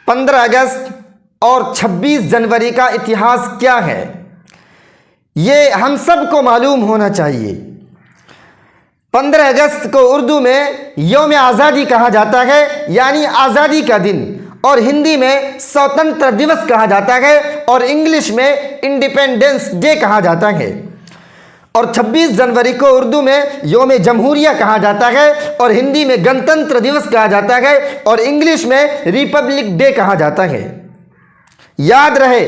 15 اگست اور 26 جنوری کا اتہاس کیا ہے، یہ ہم سب کو معلوم ہونا چاہیے۔ 15 اگست کو اردو میں یوم آزادی کہا جاتا ہے، یعنی آزادی کا دن، اور ہندی میں سوتنتر دیوس کہا جاتا ہے، اور انگلش میں انڈیپینڈنس ڈے کہا جاتا ہے۔ اور 26 جنوری کو اردو میں یوم جمہوریہ کہا جاتا ہے، اور ہندی میں گنتنتر دیوس کہا جاتا ہے، اور انگلش میں ریپبلک ڈے کہا جاتا ہے۔ یاد رہے،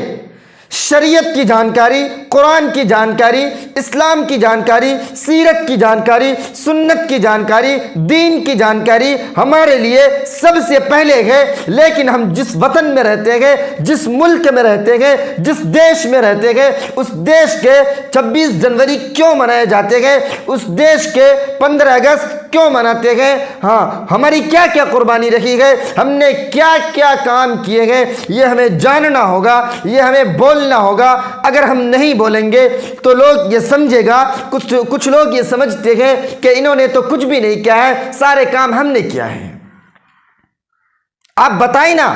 شریعت کی جانکاری، قرآن کی جانکاری، اسلام کی جانکاری، سیرت کی جانکاری، سنت کی جانکاری، دین کی جانکاری ہمارے لیے سب سے پہلے ہے، لیکن ہم جس وطن میں رہتے ہیں، جس ملک میں رہتے ہیں، جس دیش میں رہتے ہیں، اس دیش کے 26 جنوری کیوں منائے جاتے ہیں، اس دیش کے 15 اگست کیوں مناتے ہیں، ہاں ہماری کیا کیا قربانی رہی ہے، ہم نے کیا کیا کام کیے ہیں، یہ ہمیں جاننا ہوگا، یہ ہمیں بولنا ہوگا۔ اگر ہم نہیں بولیں گے تو لوگ یہ سمجھے گا، کچھ لوگ یہ سمجھتے ہیں کہ انہوں نے تو کچھ بھی نہیں کیا ہے، سارے کام ہم نے کیا ہے۔ آپ بتائیں نا،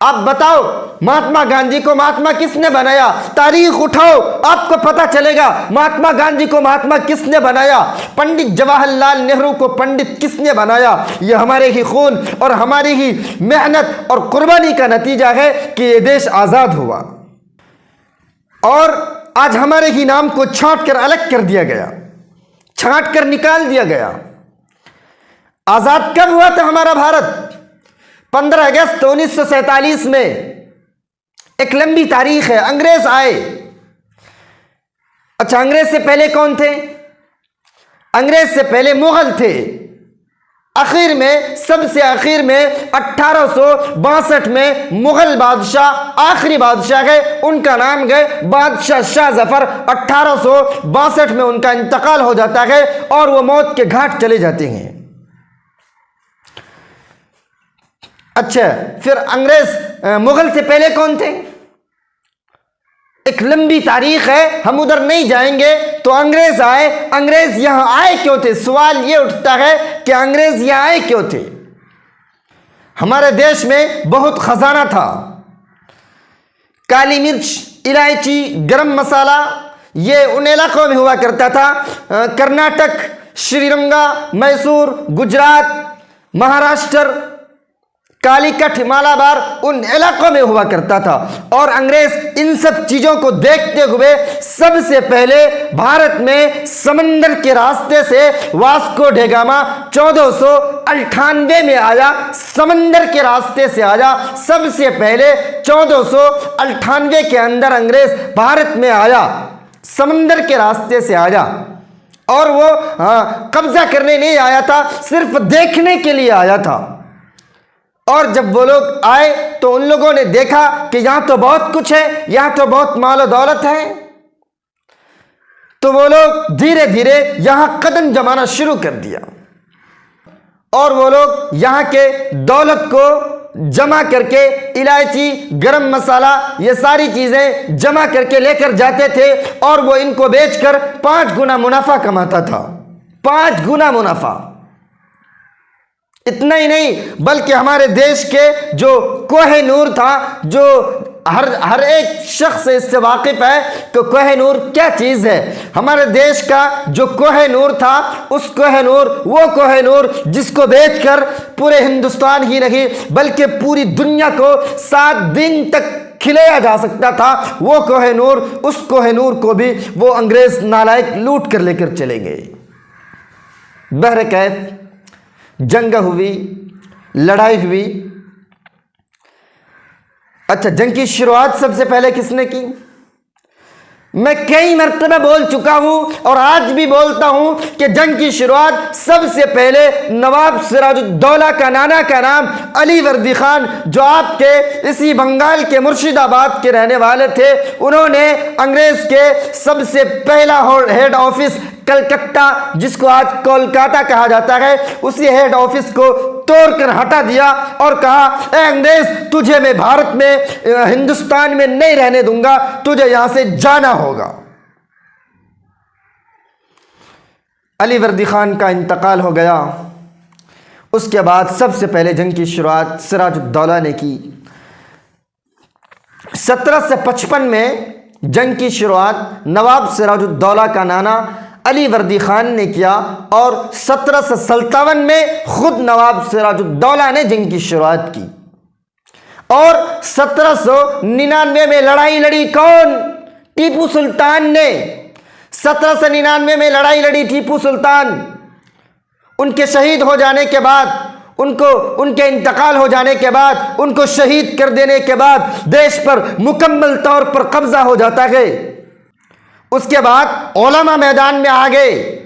آپ بتاؤ مہاتما گاندھی کو مہاتما کس نے بنایا؟ تاریخ اٹھاؤ، آپ کو پتہ چلے گا مہاتما گاندھی کو مہاتما کس نے بنایا، پنڈت جواہر لال نہرو کو پنڈت کس نے بنایا۔ یہ ہمارے ہی خون اور ہماری ہی محنت اور قربانی کا نتیجہ ہے کہ یہ دیش آزاد ہوا، اور آج ہمارے ہی نام کو چھانٹ کر الگ کر دیا گیا، چھانٹ کر نکال دیا گیا۔ آزاد کب ہوا تھا ہمارا بھارت؟ 15 اگست 1947 میں۔ ایک لمبی تاریخ ہے۔ انگریز آئے۔ اچھا، انگریز سے پہلے کون تھے؟ انگریز سے پہلے مغل تھے۔ آخر میں، سب سے آخر میں 1862 میں مغل بادشاہ، آخری بادشاہ ہے، ان کا نام ہے بادشاہ شاہ ظفر۔ 1862 میں ان کا انتقال ہو جاتا ہے اور وہ موت کے گھاٹ چلے جاتے ہیں۔ اچھا، پھر مغل سے پہلے کون تھے؟ ایک لمبی تاریخ ہے، ہم ادھر نہیں جائیں گے۔ تو انگریز آئے۔ انگریز یہاں آئے کیوں تھے؟ سوال یہ اٹھتا ہے کہ انگریز یہاں آئے کیوں تھے؟ ہمارے دیش میں بہت خزانہ تھا، کالی مرچ، الائچی، گرم مسالہ، یہ ان علاقوں میں ہوا کرتا تھا۔ کرناٹک، شری رنگا، میسور، گجرات، مہاراشٹر، کالی کٹ، مالابار، ان علاقوں میں ہوا کرتا تھا۔ اور انگریز ان سب چیزوں کو دیکھتے ہوئے سب سے پہلے بھارت میں سمندر کے راستے سے واسکو ڈے گاما 1498 میں آیا۔ سمندر کے راستے سے آیا، سب سے پہلے 1498 کے اندر انگریز بھارت میں آیا، سمندر کے راستے سے آیا، اور وہ قبضہ کرنے نہیں آیا تھا، صرف دیکھنے کے لیے آیا تھا۔ اور جب وہ لوگ آئے تو ان لوگوں نے دیکھا کہ یہاں تو بہت کچھ ہے، یہاں تو بہت مال و دولت ہے، تو وہ لوگ دھیرے دھیرے یہاں قدم جمانا شروع کر دیا، اور وہ لوگ یہاں کے دولت کو جمع کر کے، الائچی، گرم مسالہ، یہ ساری چیزیں جمع کر کے لے کر جاتے تھے، اور وہ ان کو بیچ کر 5 گنا منافع کماتا تھا۔ 5 گنا منافع۔ اتنا ہی نہیں، بلکہ ہمارے دیش کے جو کوہ نور تھا، جو ہر ایک شخص اس سے واقف ہے کہ کوہ نور کیا چیز ہے۔ ہمارے دیش کا جو کوہ نور تھا، اس کوہ نور، وہ کوہ نور جس کو بیچ کر پورے ہندوستان ہی نہیں بلکہ پوری دنیا کو 7 دن تک کھلایا جا سکتا تھا، وہ کوہ نور، اس کوہ نور کو بھی وہ انگریز نالائق لوٹ کر لے کر چلے گئے۔ بہرکیف جنگ ہوئی، لڑائی ہوئی۔ اچھا، جنگ کی شروعات سب سے پہلے کس نے کی؟ میں کئی مرتبہ بول چکا ہوں اور آج بھی بولتا ہوں کہ جنگ کی شروعات سب سے پہلے نواب سراج الدولہ کا نانا کا نام علی وردی خان، جو آپ کے اسی بنگال کے مرشد آباد کے رہنے والے تھے، انہوں نے انگریز کے سب سے پہلا ہیڈ آفس کلکتہ، جس کو آج کولکاتہ کہا جاتا ہے، اسی ہیڈ آفس کو توڑ کر ہٹا دیا اور کہا، اے انگریز، تجھے میں بھارت میں، ہندوستان میں نہیں رہنے دوں گا، تجھے یہاں سے جانا ہوگا۔ علی وردی خان کا انتقال ہو گیا۔ اس کے بعد سب سے پہلے جنگ کی شروعات سراج الدولہ نے کی۔ 1755 میں جنگ کی شروعات نواب سراج الدولہ کا نانا علی وردی خان نے کیا اور 1757 میں خود نواب سراج الدولہ نے جنگ کی شروعات کی، اور 1799 میں لڑائی لڑی کون؟ ٹیپو سلطان نے 1799 میں لڑائی لڑی ٹیپو سلطان۔ ان کے شہید ہو جانے کے بعد، ان کے انتقال ہو جانے کے بعد، ان کو شہید کر دینے کے بعد دیش پر مکمل طور پر قبضہ ہو جاتا ہے۔ اس کے بعد علماء میدان میں آ گئے،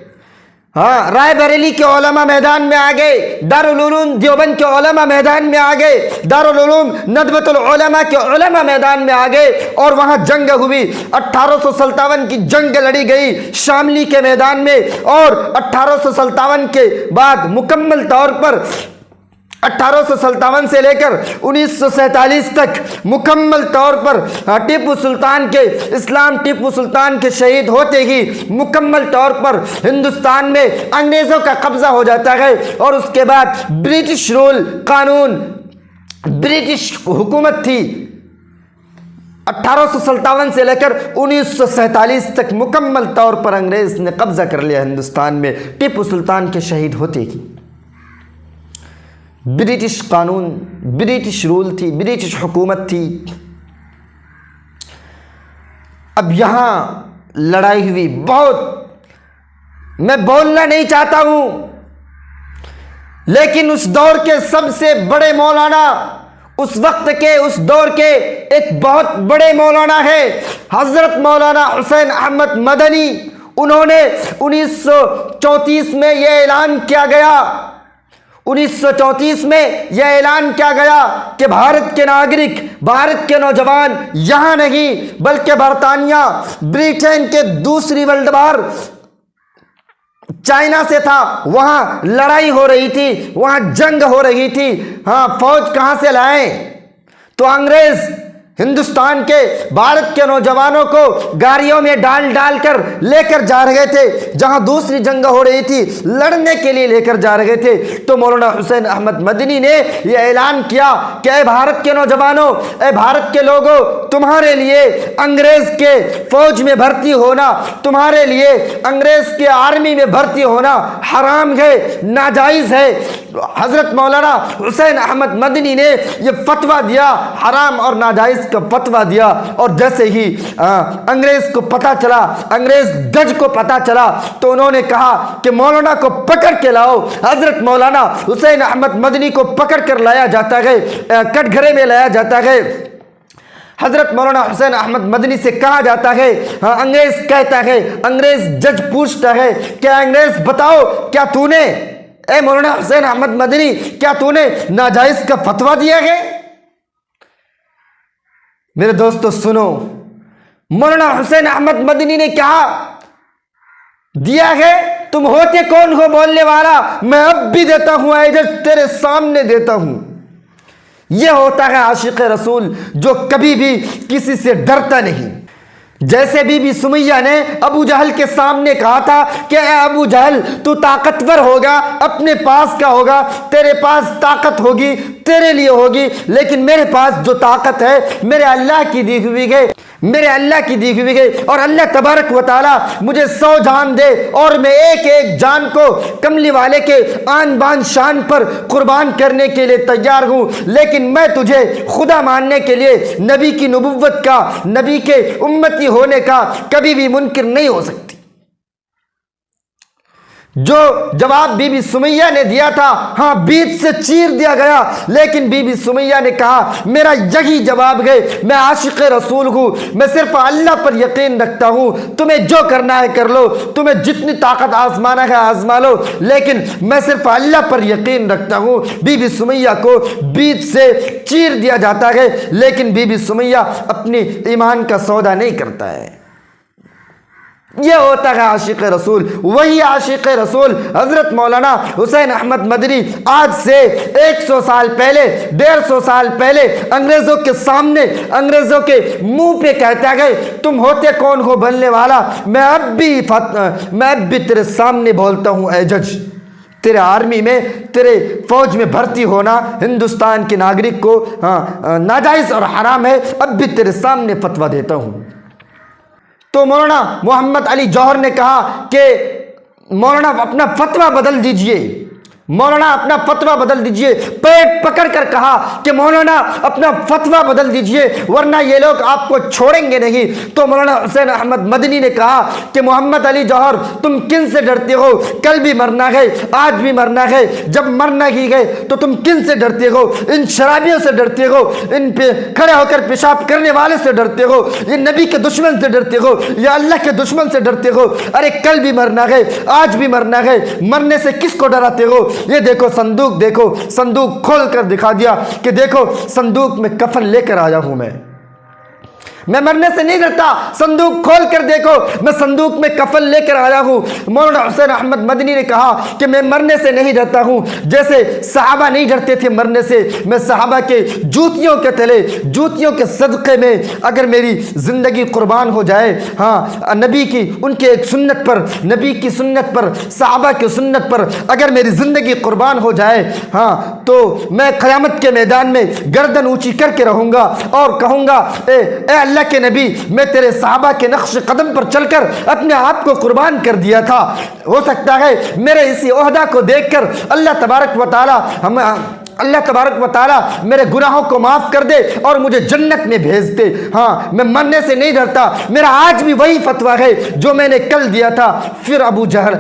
رائے بریلی کے علماء میدان میں آ گئے، دارالعلوم دیوبند کے علماء میدان میں آ گئے، دارالعلوم ندوۃ العلماء کے علماء میدان میں آ گئے، اور وہاں جنگ ہوئی۔ 1857 کی جنگ لڑی گئی شاملی کے میدان میں، اور 1857 کے بعد مکمل طور پر 1857 سے لے کر 1947 تک مکمل طور پر ٹیپو سلطان کے شہید ہوتے ہی مکمل طور پر ہندوستان میں انگریزوں کا قبضہ ہو جاتا ہے، اور اس کے بعد برٹش رول قانون، برٹش حکومت تھی۔ 1857 سے لے کر 1947 تک مکمل طور پر انگریز نے قبضہ کر لیا ہندوستان میں ٹیپو سلطان کے شہید ہوتے ہی۔ برٹش قانون، برٹش رول تھی، برٹش حکومت تھی۔ اب یہاں لڑائی ہوئی بہت، میں بولنا نہیں چاہتا ہوں، لیکن اس دور کے سب سے بڑے مولانا، اس وقت کے، اس دور کے ایک بہت بڑے مولانا ہے حضرت مولانا حسین احمد مدنی۔ انہوں نے 1934 میں یہ اعلان کیا گیا، 1934 میں یہ اعلان کیا گیا کہ بھارت کے ناگرک، بھارت کے نوجوان یہاں نہیں بلکہ برطانیہ، بریٹین کے دوسری ورلڈ وار چائنا سے تھا، وہاں لڑائی ہو رہی تھی، وہاں جنگ ہو رہی تھی، فوج کہاں سے لائیں؟ تو انگریز ہندوستان کے، بھارت کے نوجوانوں کو گاڑیوں میں ڈال ڈال کر لے کر جا رہے تھے، جہاں دوسری جنگ ہو رہی تھی لڑنے کے لیے لے کر جا رہے تھے۔ تو مولانا حسین احمد مدنی نے یہ اعلان کیا کہ اے بھارت کے نوجوانوں، اے بھارت کے لوگوں، تمہارے لیے انگریز کے فوج میں بھرتی ہونا، تمہارے لیے انگریز کے آرمی میں بھرتی ہونا حرام ہے، ناجائز ہے۔ حضرت مولانا حسین احمد مدنی نے یہ فتویٰ دیا، حرام اور ناجائز کا فتویٰ دیا، اور جیسے ہی انگریز کو پتہ چلا، انگریز جج کو پتہ چلا، تو انہوں نے کہا کہ مولانا کو پکڑ کے لاؤ۔ حضرت مولانا حسین احمد مدنی کو پکڑ کر لایا جاتا ہے، کٹ گھرے میں لایا جاتا ہے۔ حضرت مولانا حسین احمد مدنی سے کہا جاتا ہے، انگریز کہتا ہے، انگریز جج پوچھتا ہے کہ انگریز بتاؤ، کیا تو نے، اے مولانا حسین احمد مدنی، کیا تو نے ناجائز کا فتویٰ دیا ہے؟ میرے دوستو سنو، مولانا حسین احمد مدنی نے کہا دیا ہے، تم ہوتے کون ہو بولنے والا؟ میں اب بھی دیتا ہوں اجازت، تیرے سامنے دیتا ہوں۔ یہ ہوتا ہے عاشق رسول، جو کبھی بھی کسی سے ڈرتا نہیں۔ جیسے بی بی سمیہ نے ابو جہل کے سامنے کہا تھا کہ اے ابو جہل، تو طاقتور ہوگا، اپنے پاس کا ہوگا، تیرے پاس طاقت ہوگی، تیرے لیے ہوگی، لیکن میرے پاس جو طاقت ہے میرے اللہ کی دی ہوئی ہے، میرے اللہ کی دی ہوئی ہے، اور اللہ تبارک و تعالیٰ مجھے 100 جان دے اور میں ایک ایک جان کو کملی والے کے آن بان شان پر قربان کرنے کے لیے تیار ہوں، لیکن میں تجھے خدا ماننے کے لیے نبی کی نبوت کا، نبی کے امتی ہونے کا کبھی بھی منکر نہیں ہو سکتی۔ جو جواب بی بی سمیہ نے دیا تھا، ہاں بیچ سے چیر دیا گیا، لیکن بی بی سمیہ نے کہا میرا یہی جواب ہے، میں عاشق رسول ہوں، میں صرف اللہ پر یقین رکھتا ہوں، تمہیں جو کرنا ہے کر لو، تمہیں جتنی طاقت آزمانا ہے آزما لو، لیکن میں صرف اللہ پر یقین رکھتا ہوں۔ بی بی سمیہ کو بیچ سے چیر دیا جاتا ہے، لیکن بی بی سمیہ اپنی ایمان کا سودا نہیں کرتا ہے۔ یہ ہوتا ہے عاشق رسول۔ وہی عاشق رسول حضرت مولانا حسین احمد مدنی آج سے 100 سال پہلے، 150 سال پہلے انگریزوں کے سامنے، انگریزوں کے منہ پہ کہتا ہے تم ہوتے کون ہو بننے والا، میں اب بھی تیرے سامنے بولتا ہوں اے جج، تیرے آرمی میں، تیرے فوج میں بھرتی ہونا ہندوستان کے ناگرک کو ناجائز اور حرام ہے، اب بھی تیرے سامنے فتویٰ دیتا ہوں۔ تو مولانا محمد علی جوہر نے کہا کہ مولانا اپنا فتویٰ بدل دیجئے، مولانا اپنا فتویٰ بدل دیجئے، پیٹ پکڑ کر کہا کہ مولانا اپنا فتویٰ بدل دیجئے ورنہ یہ لوگ آپ کو چھوڑیں گے نہیں۔ تو مولانا حسین احمد مدنی نے کہا کہ محمد علی جوہر تم کن سے ڈرتے ہو؟ کل بھی مرنا ہے، آج بھی مرنا ہے، جب مرنا ہی گئے تو تم کن سے ڈرتے ہو؟ ان شرابیوں سے ڈرتے ہو، ان پہ کھڑے ہو کر پیشاب کرنے والے سے ڈرتے ہو، یہ نبی کے دشمن سے ڈرتے ہو، یا اللہ کے دشمن سے ڈرتے ہو؟ ارے کل بھی مرنا ہے، آج بھی مرنا ہے، مرنے سے کس کو ڈراتے ہو؟ یہ دیکھو صندوق، دیکھو صندوق کھول کر دکھا دیا کہ دیکھو صندوق میں کفن لے کر آیا ہوں میں مرنے سے نہیں ڈرتا، صندوق کھول کر دیکھو میں صندوق میں کفن لے کر آیا ہوں۔ مولانا حسین احمد مدنی نے کہا کہ میں مرنے سے نہیں ڈرتا ہوں، جیسے صحابہ نہیں ڈرتے تھے مرنے سے، میں صحابہ کے جوتیوں کے تلے، جوتیوں کے صدقے میں اگر میری زندگی قربان ہو جائے، ہاں نبی کی ان کے ایک سنت پر، نبی کی سنت پر، صحابہ کی سنت پر اگر میری زندگی قربان ہو جائے، ہاں تو میں قیامت کے میدان میں گردن اونچی کر کے رہوں گا اور کہوں گا اے اللہ کے نبی، میں تیرے صحابہ کے نقش قدم پر چل کر اپنے آپ کو قربان کر دیا تھا، ہو سکتا ہے میرے اسی عہدہ کو دیکھ کر اللہ تبارک و تعالی میرے گناہوں کو معاف کر دے اور مجھے جنت میں بھیج دے۔ ہاں میں مرنے سے نہیں ڈرتا، میرا آج بھی وہی فتویٰ ہے جو میں نے کل دیا تھا۔ پھر ابو جہل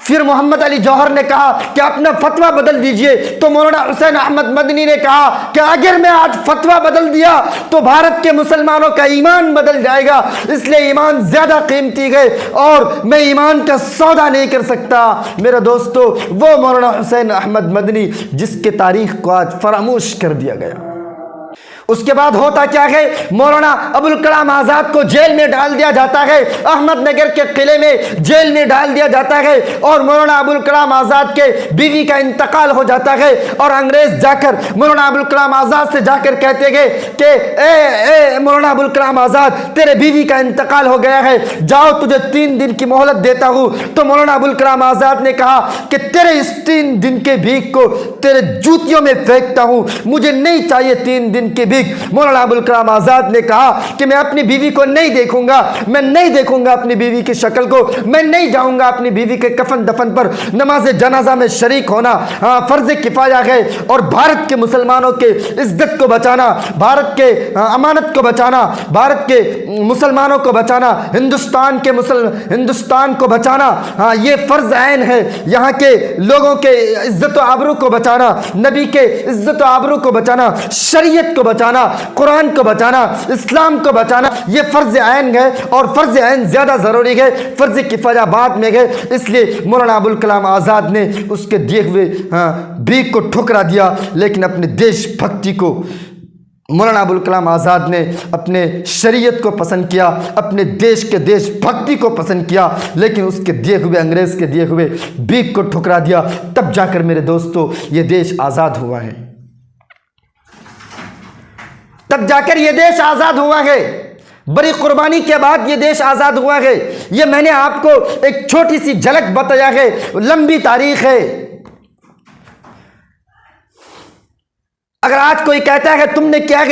پھر محمد علی جوہر نے کہا کہ اپنا فتویٰ بدل دیجئے۔ تو مولانا حسین احمد مدنی نے کہا کہ اگر میں آج فتویٰ بدل دیا تو بھارت کے مسلمانوں کا ایمان بدل جائے گا، اس لیے ایمان زیادہ قیمتی ہے اور میں ایمان کا سودا نہیں کر سکتا۔ میرے دوستو، وہ مولانا حسین احمد مدنی جس کے تاریخ کو آج فراموش کر دیا گیا۔ اس کے بعد ہوتا کیا ہے؟ مولانا ابوالکلام آزاد کو جیل میں ڈال دیا جاتا ہے، احمد نگر کے قلعے میں جیل میں ڈال دیا جاتا ہے، اور مولانا ابوالکلام آزاد کے بیوی کا انتقال ہو جاتا ہے، اور انگریز جا کر مولانا ابوالکلام آزاد سے جا کر کہتے گئے کہ اے مولانا ابوالکلام آزاد، تیرے بیوی کا انتقال ہو گیا ہے، جاؤ تجھے 3 دن کی مہلت دیتا ہوں۔ تو مولانا ابوالکلام آزاد نے کہا کہ تیرے اس 3 دن کے بھیک کو تیرے جوتیوں میں پھینکتا ہوں، مجھے نہیں چاہیے 3 دن کی بھیک۔ مولانا ابوالکلام آزاد نے کہا کہ میں اپنی بیوی کو نہیں دیکھوں گا، میں نہیں دیکھوں گا اپنی بیوی کی شکل کو، میں نہیں جاؤں گا اپنی بیوی کے کفن دفن پر نماز جنازہ میں شریک ہونا، فرض کفایہ ہے، اور بھارت کے مسلمانوں کے عزت کو بچانا، بھارت کے امانت کو بچانا، بھارت کے مسلمانوں کو بچانا، ہندوستان کو بچانا، یہ فرض عین ہے۔ یہاں کے لوگوں کے عزت و آبرو کو بچانا، نبی کے عزت و آبرو کو بچانا، شریعت کو بچانا، قرآن کو بچانا، اسلام کو بچانا، یہ فرض عین ہے، اور فرض عین زیادہ ضروری ہے، فرض کفایہ بعد میں ہے۔ اس لیے مولانا ابوالکلام آزاد نے اس کے دیے ہوئے بھیک کو ٹھکرا دیا، لیکن اپنے دیش بھکتی کو مولانا ابوالکلام آزاد نے اپنے شریعت کو پسند کیا، اپنے دیش کے دیش بھکتی کو پسند کیا، لیکن اس کے دیے ہوئے انگریز کے دیے ہوئے بھیک کو ٹھکرا دیا۔ تب جا کر میرے دوستو یہ دیش آزاد ہوا ہے، تب جا کر یہ دیش آزاد ہوا ہے، بڑی قربانی کے بعد یہ دیش آزاد ہوا ہے۔ یہ میں نے آپ کو ایک چھوٹی سی جھلک بتایا ہے، لمبی تاریخ ہے۔ اگر آج کوئی کہتا ہے تم نے کیا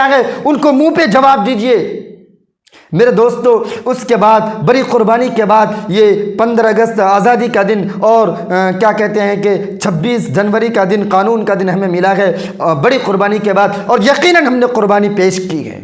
ہے، ان کو منہ پہ جواب دیجئے۔ میرے دوستو، اس کے بعد بڑی قربانی کے بعد یہ 15 اگست آزادی کا دن اور کیا کہتے ہیں کہ 26 جنوری کا دن، قانون کا دن ہمیں ملا ہے بڑی قربانی کے بعد، اور یقیناً ہم نے قربانی پیش کی ہے۔